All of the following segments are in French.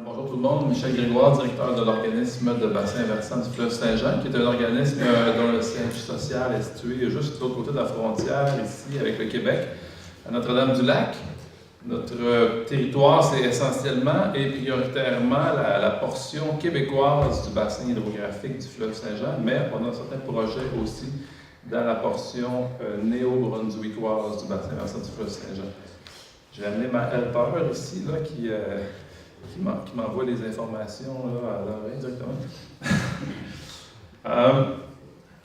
Bonjour tout le monde, Michel Grégoire, directeur de l'organisme de bassin versant du fleuve Saint-Jean, qui est un organisme dont le siège social est situé juste de l'autre côté de la frontière, ici avec le Québec, à Notre-Dame-du-Lac. Notre territoire, c'est essentiellement et prioritairement la portion québécoise du bassin hydrographique du fleuve Saint-Jean, mais on a certains projets aussi dans la portion néo-brunswickoise du bassin versant du fleuve Saint-Jean. J'ai amené ma helper ici, là, qui m'envoie les informations là, à l'oreille directement.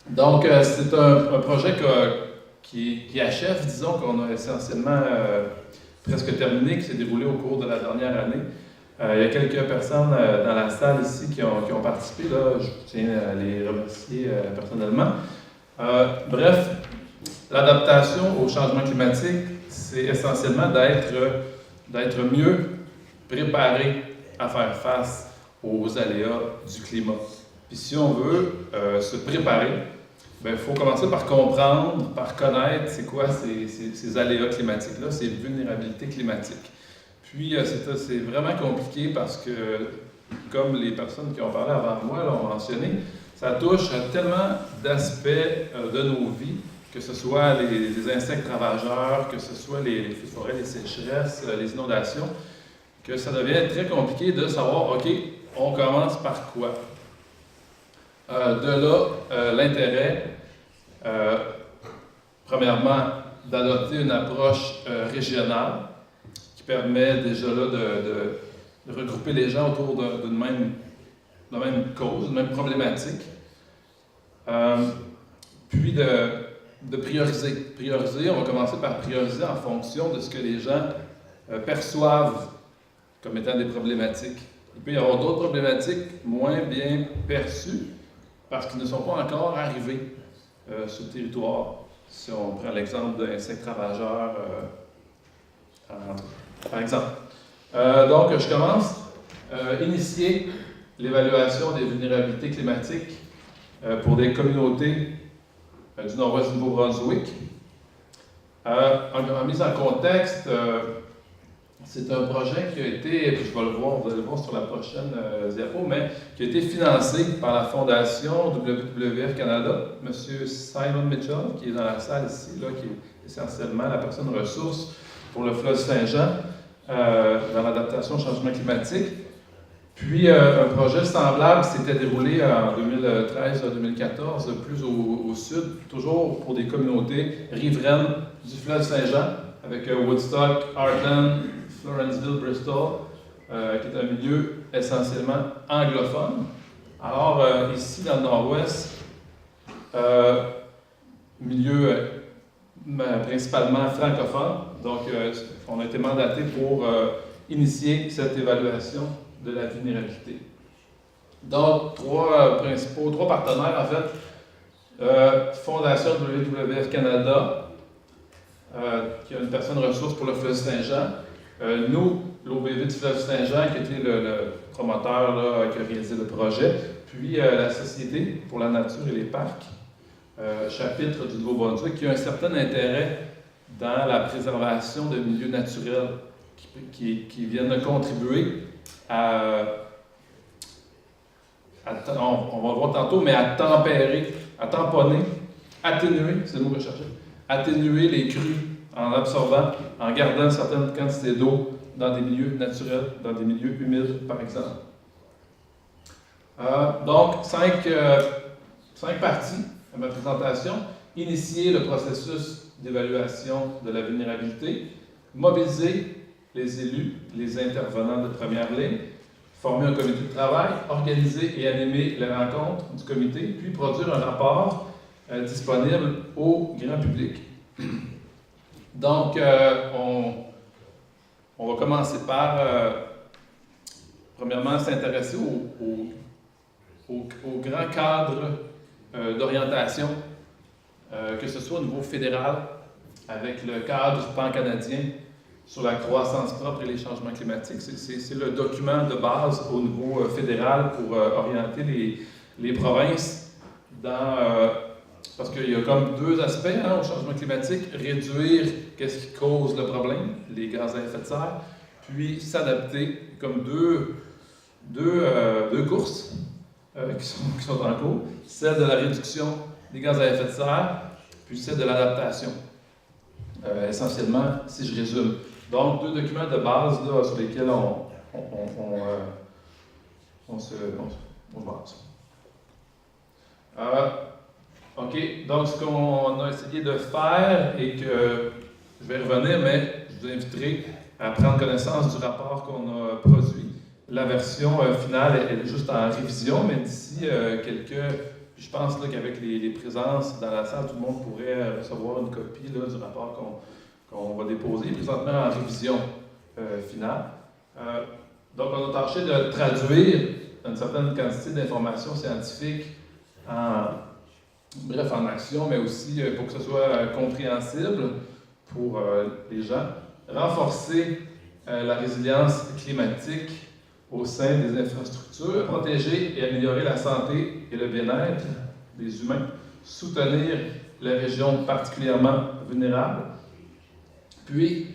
Donc, c'est un projet qui achève, disons, qu'on a essentiellement presque terminé, qui s'est déroulé au cours de la dernière année. Il y a quelques personnes dans la salle ici qui ont participé, là, je tiens à les remercier personnellement. Bref, l'adaptation au changement climatique, c'est essentiellement d'être mieux préparé à faire face aux aléas du climat. Puis si on veut se préparer, il faut commencer par comprendre, par connaître c'est quoi ces aléas climatiques-là, ces vulnérabilités climatiques. Puis c'est vraiment compliqué parce que, comme les personnes qui ont parlé avant moi l'ont mentionné, ça touche à tellement d'aspects de nos vies, que ce soit les insectes ravageurs, que ce soit les feux de forêt, les sécheresses, les inondations, que ça devient très compliqué de savoir, OK, on commence par quoi? De là, l'intérêt, premièrement, d'adopter une approche régionale qui permet déjà là de regrouper les gens autour d'une même cause, d'une même problématique. Puis de prioriser. Prioriser, on va commencer par prioriser en fonction de ce que les gens perçoivent comme étant des problématiques. Il peut y avoir d'autres problématiques moins bien perçues parce qu'ils ne sont pas encore arrivés sur le territoire. Si on prend l'exemple d'insectes ravageurs, par exemple. Donc, je commence. Initier l'évaluation des vulnérabilités climatiques pour des communautés du nord-ouest du Nouveau-Brunswick. En mise en contexte, c'est un projet qui a été, puis je vais le voir, vous allez le voir sur la prochaine diapo, mais qui a été financé par la Fondation WWF Canada, M. Simon Mitchell, qui est dans la salle ici, là, qui est essentiellement la personne ressource pour le fleuve Saint-Jean dans l'adaptation au changement climatique. Puis un projet semblable s'était déroulé en 2013-2014, plus au sud, toujours pour des communautés riveraines du fleuve Saint-Jean, avec Woodstock, Heartland, Florenceville, Bristol, qui est un milieu essentiellement anglophone. Alors, ici, dans le nord-ouest, milieu principalement francophone. Donc, on a été mandaté pour initier cette évaluation de la vulnérabilité. Donc, trois partenaires, en fait. Fondation WWF Canada, qui a une personne ressource pour le fleuve Saint-Jean. Nous, l'OBV du fleuve Saint-Jean, qui était le promoteur là, qui a réalisé le projet. Puis la Société pour la nature et les parcs, chapitre du Nouveau-Brunswick, qui a un certain intérêt dans la préservation de milieux naturels qui viennent contribuer on va le voir tantôt, mais à tempérer, à tamponner, atténuer, c'est le mot que je cherchais, atténuer les crues en absorbant, en gardant une certaine quantité d'eau dans des milieux naturels, dans des milieux humides, par exemple. Donc, cinq parties à ma présentation. Initier le processus d'évaluation de la vulnérabilité, mobiliser les élus, les intervenants de première ligne, former un comité de travail, organiser et animer les rencontres du comité, puis produire un rapport disponible au grand public. Donc, on va commencer par, premièrement, s'intéresser au grand cadre d'orientation, que ce soit au niveau fédéral, avec le cadre pan-canadien sur la croissance propre et les changements climatiques. C'est le document de base au niveau fédéral pour orienter les provinces parce qu'il y a comme deux aspects au changement climatique. Réduire qu'est-ce qui cause le problème, les gaz à effet de serre, puis s'adapter comme deux deux courses qui sont en cours, celle de la réduction des gaz à effet de serre, puis celle de l'adaptation. Essentiellement, si je résume. Donc, 2 documents de base là, sur lesquels on se base. OK, donc ce qu'on a essayé de faire et que je vais revenir, mais je vous inviterai à prendre connaissance du rapport qu'on a produit. La version finale elle est juste en révision, mais d'ici je pense là, qu'avec les présences dans la salle, tout le monde pourrait recevoir une copie là, du rapport qu'on va déposer, présentement en révision finale. Donc, on a tâché de traduire une certaine quantité d'informations scientifiques en action, mais aussi pour que ce soit compréhensible pour les gens. Renforcer la résilience climatique au sein des infrastructures, protéger et améliorer la santé et le bien-être des humains, soutenir les régions particulièrement vulnérables, puis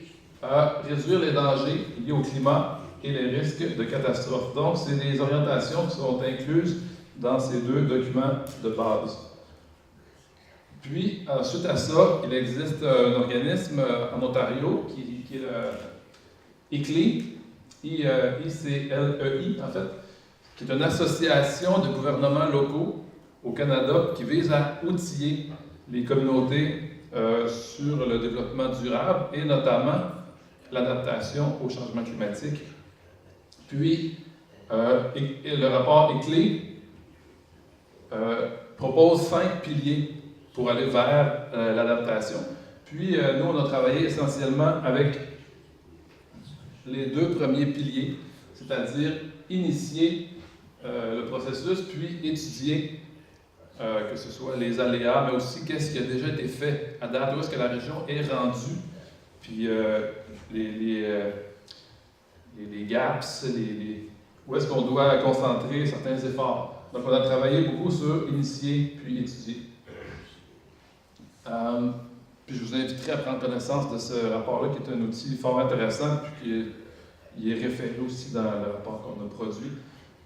réduire les dangers liés au climat et les risques de catastrophes. Donc, c'est des orientations qui sont incluses dans ces 2 documents de base. Puis, suite à ça, il existe un organisme en Ontario qui est le ICLEI, ICLEI en fait, qui est une association de gouvernements locaux au Canada qui vise à outiller les communautés sur le développement durable et notamment l'adaptation au changement climatique. Puis, le rapport ICLEI propose 5 piliers pour aller vers l'adaptation. Puis, nous, on a travaillé essentiellement avec les 2 premiers piliers, c'est-à-dire initier le processus, puis étudier que ce soit les aléas, mais aussi qu'est-ce qui a déjà été fait à date, où est-ce que la région est rendue, puis les gaps, où est-ce qu'on doit concentrer certains efforts. Donc, on a travaillé beaucoup sur initier puis étudier. Puis je vous inviterai à prendre connaissance de ce rapport-là, qui est un outil fort intéressant, puis qui est référé aussi dans le rapport qu'on a produit.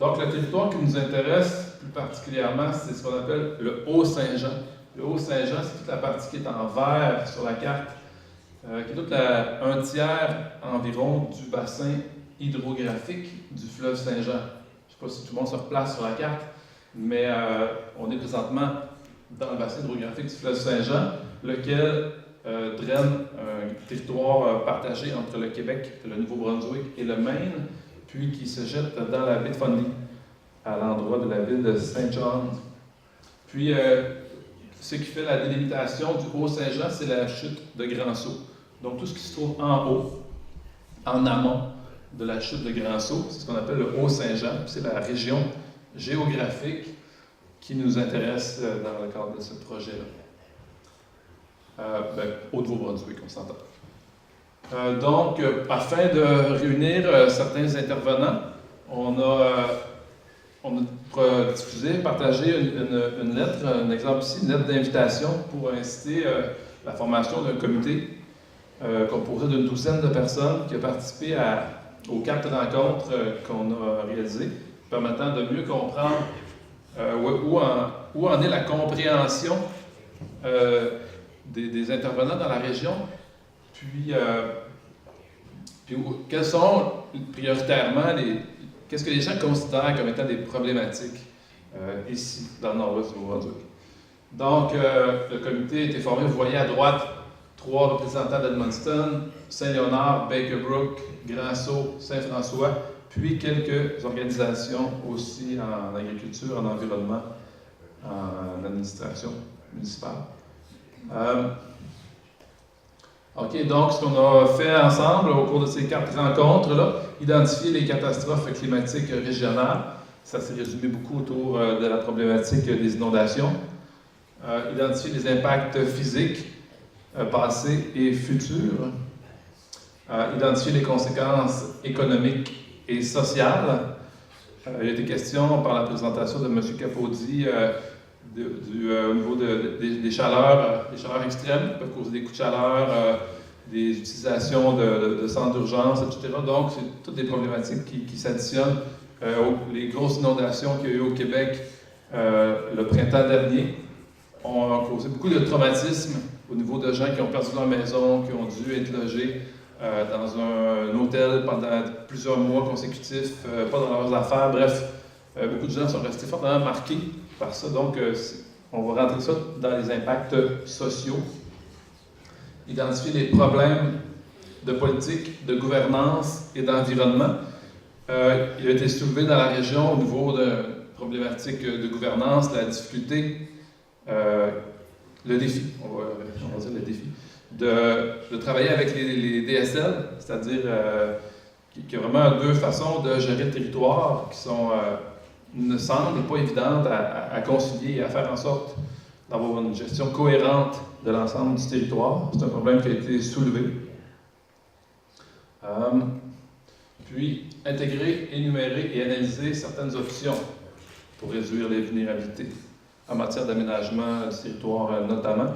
Donc, le territoire qui nous intéresse plus particulièrement, c'est ce qu'on appelle le Haut-Saint-Jean. Le Haut-Saint-Jean, c'est toute la partie qui est en vert sur la carte, qui est toute un tiers environ du bassin hydrographique du fleuve Saint-Jean. Je ne sais pas si tout le monde se replace sur la carte, mais on est présentement dans le bassin hydrographique du fleuve Saint-Jean, lequel draine un territoire partagé entre le Québec, le Nouveau-Brunswick et le Maine, puis qui se jette dans la baie de Fundy, à l'endroit de la ville de Saint John. Puis, ce qui fait la délimitation du Haut-Saint-Jean, c'est la chute de Grand-Sault. Donc, tout ce qui se trouve en haut, en amont de la chute de Grand-Sault, c'est ce qu'on appelle le Haut-Saint-Jean. C'est la région géographique qui nous intéresse dans le cadre de ce projet-là. Au Nouveau-Brunswick, on s'entend. Donc, afin de réunir certains intervenants, on a diffusé, partagé une lettre, un exemple ici, une lettre d'invitation pour inciter la formation d'un comité composé d'une 12aine de personnes qui a participé aux 4 rencontres qu'on a réalisées, permettant de mieux comprendre où en est la compréhension des intervenants dans la région, puis quels sont prioritairement qu'est-ce que les gens considèrent comme étant des problématiques ici, dans le nord-ouest du Nouveau-Brunswick. Donc, le comité a été formé, vous voyez à droite, 3 représentants d'Edmundston, Saint-Léonard, Baker-Brook, Grand-Sault, Saint-François, puis quelques organisations aussi en agriculture, en environnement, en administration municipale. OK, donc ce qu'on a fait ensemble au cours de ces 4 rencontres-là, identifier les catastrophes climatiques régionales, ça s'est résumé beaucoup autour de la problématique des inondations, identifier les impacts physiques, passés et futurs, identifier les conséquences économiques et sociales. Il y a été question par la présentation de M. Capodi au niveau des chaleurs extrêmes qui peuvent causer des coups de chaleur, des utilisations de centres d'urgence, etc. Donc, c'est toutes des problématiques qui s'additionnent les grosses inondations qu'il y a eu au Québec le printemps dernier ont causé beaucoup de traumatisme au niveau de gens qui ont perdu leur maison, qui ont dû être logés dans un hôtel pendant plusieurs mois consécutifs, pas dans leurs affaires. Bref, beaucoup de gens sont restés fortement marqués par ça. Donc, on va rentrer ça dans les impacts sociaux. Identifier les problèmes de politique, de gouvernance et d'environnement. Il a été soulevé dans la région au niveau de problématiques de gouvernance, la difficulté, le défi, on va dire le défi, de travailler avec les DSL, c'est-à-dire qu'il y a vraiment deux façons de gérer le territoire qui sont, ne semblent pas évidentes à concilier et à faire en sorte d'avoir une gestion cohérente de l'ensemble du territoire. C'est un problème qui a été soulevé. Puis, intégrer, énumérer et analyser certaines options pour réduire les vulnérabilités en matière d'aménagement du territoire notamment.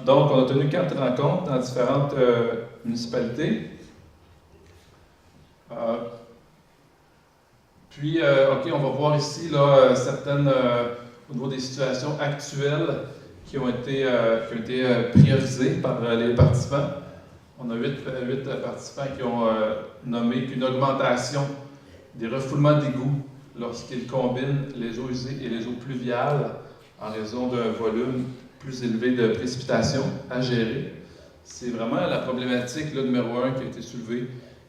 Donc, on a tenu 4 rencontres dans différentes municipalités. Puis, OK, on va voir ici là, certaines, au niveau des situations actuelles qui ont été priorisées par les participants. On a 8 participants qui ont nommé qu'une augmentation des refoulements d'égouts lorsqu'ils combinent les eaux usées et les eaux pluviales en raison d'un volume plus élevé de précipitations à gérer. C'est vraiment la problématique là, numéro 1 qui a été soulevée.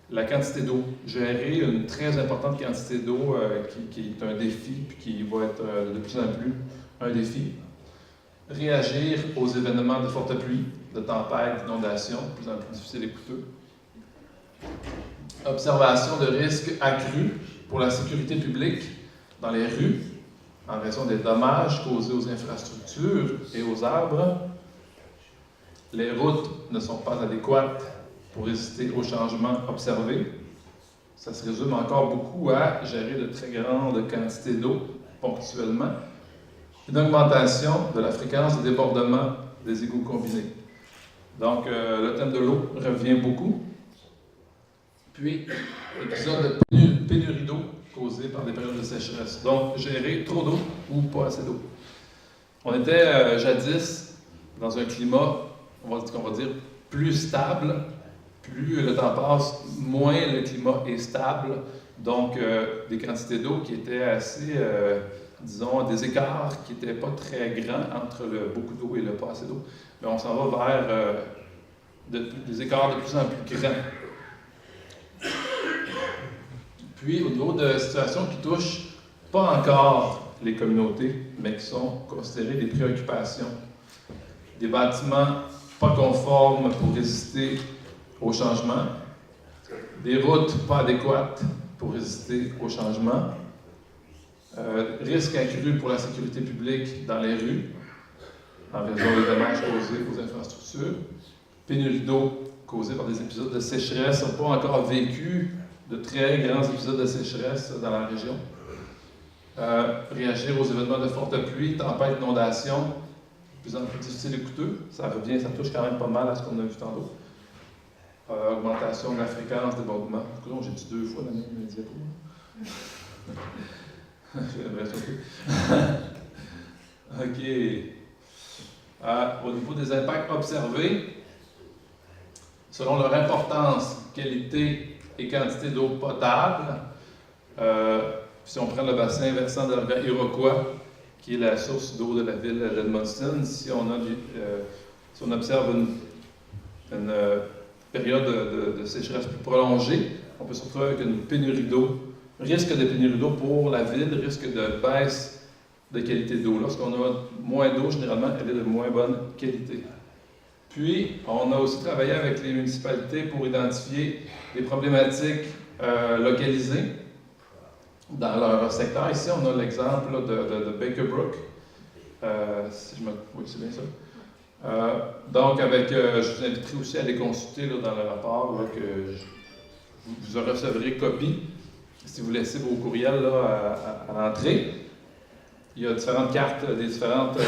La quantité d'eau. Gérer une très importante quantité d'eau qui est un défi puis qui va être de plus en plus un défi. Réagir aux événements de forte pluie, de tempêtes, d'inondations, de plus en plus difficiles et coûteux. Observation de risques accrus pour la sécurité publique dans les rues en raison des dommages causés aux infrastructures et aux arbres. Les routes ne sont pas adéquates pour résister aux changements observés. Ça se résume encore beaucoup à gérer de très grandes quantités d'eau ponctuellement. Une augmentation de la fréquence de débordement des égouts combinés. Donc, le thème de l'eau revient beaucoup. Puis, épisode de pénurie d'eau causée par des périodes de sécheresse. Donc, gérer trop d'eau ou pas assez d'eau. On était jadis dans un climat, on va dire, plus stable. Plus le temps passe, moins le climat est stable. Donc, des quantités d'eau qui étaient assez, disons, des écarts qui n'étaient pas très grands entre le beaucoup d'eau et le pas assez d'eau. Mais on s'en va vers des écarts de plus en plus grands. Puis, au niveau de situations qui touchent pas encore les communautés, mais qui sont considérées des préoccupations. Des bâtiments pas conformes pour résister au changement, des routes pas adéquates pour résister au changement, risque accru pour la sécurité publique dans les rues, en raison des dommages causés aux infrastructures, pénurie d'eau causée par des épisodes de sécheresse. On n'a pas encore vécu de très grands épisodes de sécheresse dans la région. Réagir aux événements de forte pluie, tempêtes, inondations, de plus en plus difficile et coûteux. Ça touche quand même pas mal à ce qu'on a vu tantôt. Augmentation de la fréquence débordement. Du coup, j'ai dit 2 fois la même diapo. OK. Au niveau des impacts observés, selon leur importance, qualité et quantité d'eau potable, si on prend le bassin versant de la rivière Iroquois, qui est la source d'eau de la ville d'Edmundston, si on observe une période de sécheresse plus prolongée, on peut se retrouver avec une pénurie d'eau, risque de pénurie d'eau pour la ville, risque de baisse de qualité d'eau. Lorsqu'on a moins d'eau, généralement, elle est de moins bonne qualité. Puis, on a aussi travaillé avec les municipalités pour identifier des problématiques localisées dans leur secteur. Ici, on a l'exemple de Baker Brook. Oui, c'est bien ça. Donc, je vous inviterai aussi à les consulter là, dans le rapport là, que vous en recevrez copie si vous laissez vos courriels là, à l'entrée. Il y a différentes cartes des différentes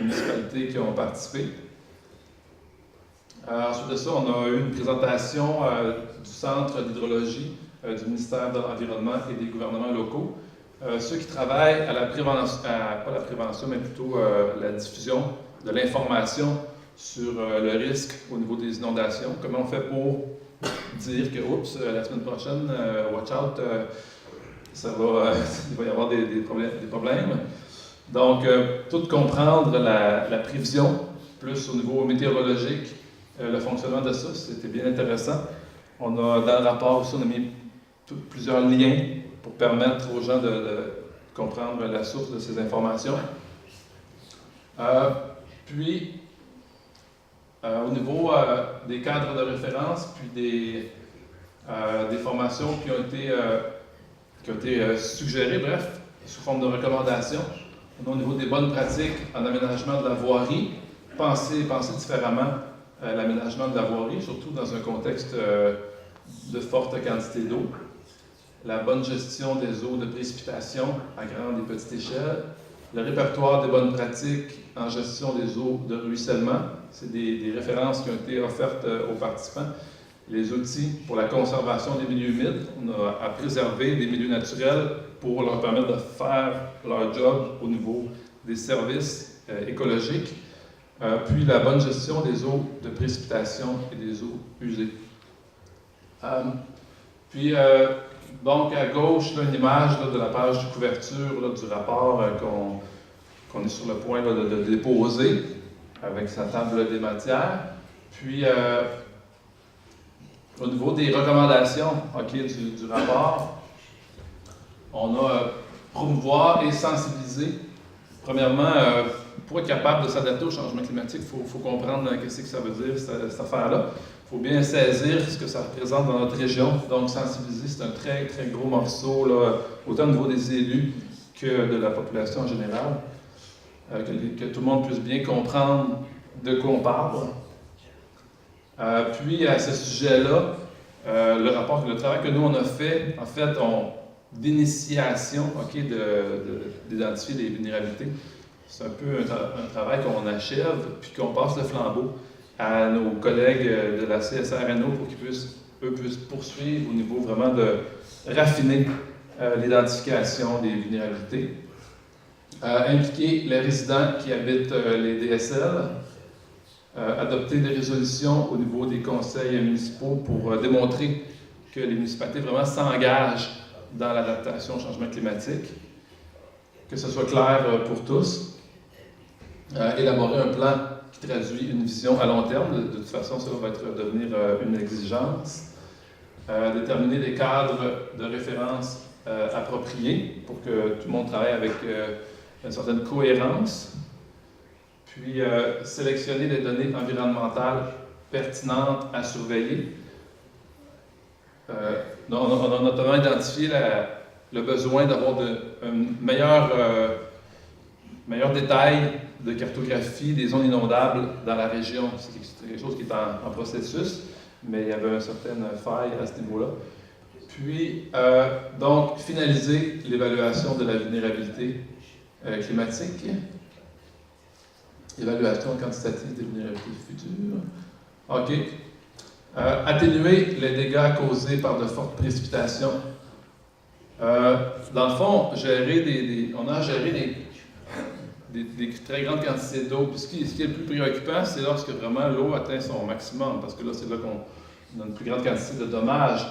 municipalités qui ont participé. Ensuite de ça, on a eu une présentation du Centre d'hydrologie du ministère de l'Environnement et des gouvernements locaux. Ceux qui travaillent à la prévention, pas la prévention, mais plutôt la diffusion de l'information sur le risque au niveau des inondations. Comment on fait pour dire que, oups, la semaine prochaine, watch out, il va y avoir des problèmes. Donc, tout comprendre la prévision, plus au niveau météorologique, le fonctionnement de ça, c'était bien intéressant. Dans le rapport aussi, on a mis plusieurs liens pour permettre aux gens de comprendre la source de ces informations. Puis, au niveau des cadres de référence, puis des formations qui ont été suggérées, bref, sous forme de recommandations. Au niveau des bonnes pratiques en aménagement de la voirie, penser différemment à l'aménagement de la voirie, surtout dans un contexte de forte quantité d'eau. La bonne gestion des eaux de précipitation à grande et petite échelle. Le répertoire des bonnes pratiques en gestion des eaux de ruissellement. C'est des références qui ont été offertes aux participants. Les outils pour la conservation des milieux humides. On a à préserver des milieux naturels pour leur permettre de faire leur job au niveau des services écologiques. Puis la bonne gestion des eaux de précipitation et des eaux usées. Donc à gauche, là, une image là, de la page de couverture là, du rapport qu'on est sur le point là, de déposer avec sa table des matières. Puis au niveau des recommandations du rapport, on a promouvoir et sensibiliser. Premièrement, pour être capable de s'adapter au changement climatique, il faut comprendre qu'est-ce que ça veut dire, cette affaire-là. Il faut bien saisir ce que ça représente dans notre région. Donc, sensibiliser, c'est un très, très gros morceau, là, autant au niveau des élus que de la population en général. Que tout le monde puisse bien comprendre de quoi on parle. Puis, à ce sujet-là, le travail que nous, on a fait, en fait, d'initiation d'identifier les vulnérabilités. C'est un peu un travail qu'on achève, puis qu'on passe le flambeau à nos collègues de la CSRNO pour qu'ils puissent poursuivre au niveau vraiment de raffiner l'identification des vulnérabilités. Impliquer les résidents qui habitent les DSL, adopter des résolutions au niveau des conseils municipaux pour démontrer que les municipalités vraiment s'engagent dans l'adaptation au changement climatique, que ce soit clair pour tous, élaborer un plan qui traduit une vision à long terme, de toute façon ça va devenir une exigence, déterminer des cadres de référence appropriés pour que tout le monde travaille avec une certaine cohérence, puis sélectionner des données environnementales pertinentes à surveiller. On a notamment identifié le besoin d'avoir un meilleur détail de cartographie des zones inondables dans la région. C'est quelque chose qui est en processus, mais il y avait une certaine faille à ce niveau-là. Puis, donc, finaliser l'évaluation de la vulnérabilité climatique, évaluation quantitative des vulnérabilités futures. OK. Atténuer les dégâts causés par de fortes précipitations. Dans le fond, on a géré des très grandes quantités d'eau. Puis ce qui est le plus préoccupant, c'est lorsque vraiment l'eau atteint son maximum, parce que là, c'est là qu'on a une plus grande quantité de dommages.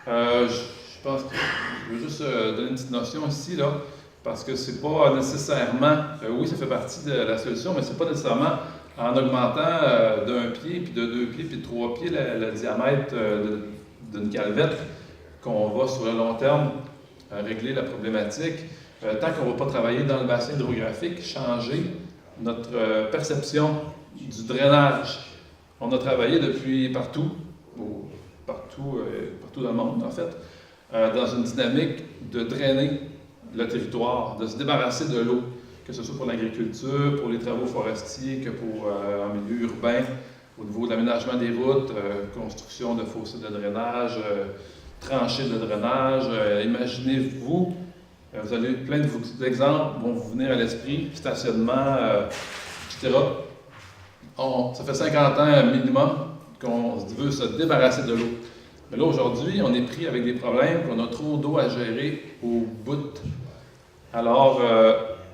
Je pense que je veux juste donner une petite notion ici, là, parce que c'est pas nécessairement, oui, ça fait partie de la solution, mais c'est pas nécessairement en augmentant d'un pied, puis de 2 pieds, puis de 3 pieds le diamètre d'une calvette qu'on va sur le long terme régler la problématique. Tant qu'on ne va pas travailler dans le bassin hydrographique, changer notre perception du drainage. On a travaillé depuis partout dans le monde en fait, dans une dynamique de drainer le territoire, de se débarrasser de l'eau, que ce soit pour l'agriculture, pour les travaux forestiers, que pour en milieu urbain, au niveau de l'aménagement des routes, construction de fossés de drainage, tranchées de drainage. Imaginez-vous, vous avez plein d'exemples vont vous venir à l'esprit, stationnement, etc. Ça fait 50 ans minimum qu'on veut se débarrasser de l'eau. Mais là, aujourd'hui, on est pris avec des problèmes, qu'on a trop d'eau à gérer au bout. Alors,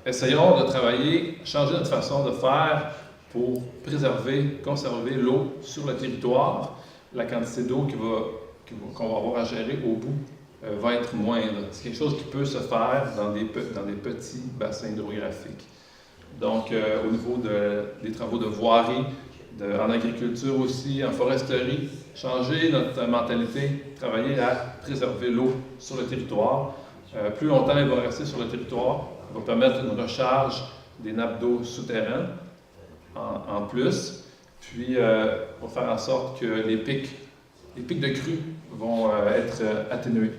essayons de travailler, changer notre façon de faire pour préserver, conserver l'eau sur le territoire. La quantité d'eau qu'on va avoir à gérer au bout va être moindre. C'est quelque chose qui peut se faire dans des petits bassins hydrographiques. Donc, au niveau des travaux de voirie, en agriculture aussi, en foresterie, changer notre mentalité, travailler à préserver l'eau sur le territoire. Plus longtemps elle va rester sur le territoire, ça va permettre une recharge des nappes d'eau souterraines en plus, puis va faire en sorte que les pics de crue vont être atténués.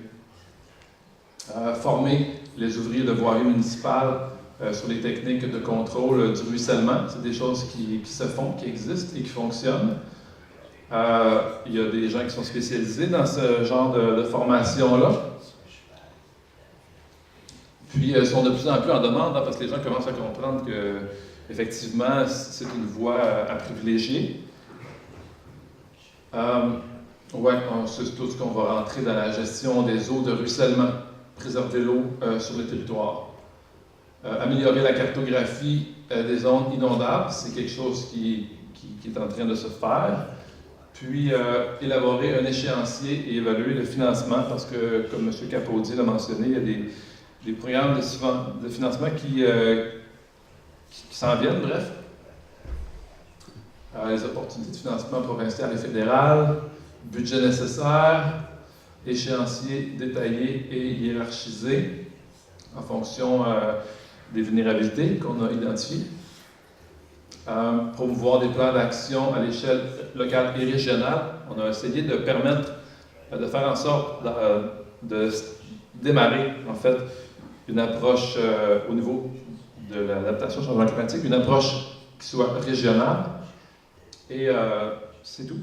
Former les ouvriers de voirie municipale sur les techniques de contrôle du ruissellement, c'est des choses qui se font, qui existent et qui fonctionnent. Il y a des gens qui sont spécialisés dans ce genre de formation-là. Puis, ils sont de plus en plus en demande, parce que les gens commencent à comprendre que, effectivement, c'est une voie à privilégier. C'est tout ce qu'on va rentrer dans la gestion des eaux de ruissellement, préserver l'eau sur le territoire. Améliorer la cartographie des zones inondables, c'est quelque chose qui est en train de se faire. Puis, élaborer un échéancier et évaluer le financement, parce que, comme M. Capodier l'a mentionné, il y a des programmes de financement qui s'en viennent, bref. Les opportunités de financement provincial et fédéral, budget nécessaire, échéancier détaillé et hiérarchisé en fonction des vulnérabilités qu'on a identifiées. Promouvoir des plans d'action à l'échelle locale et régionale. On a essayé de permettre, de faire en sorte de démarrer, en fait, une approche au niveau de l'adaptation au changement climatique, une approche qui soit régionale. Et c'est tout.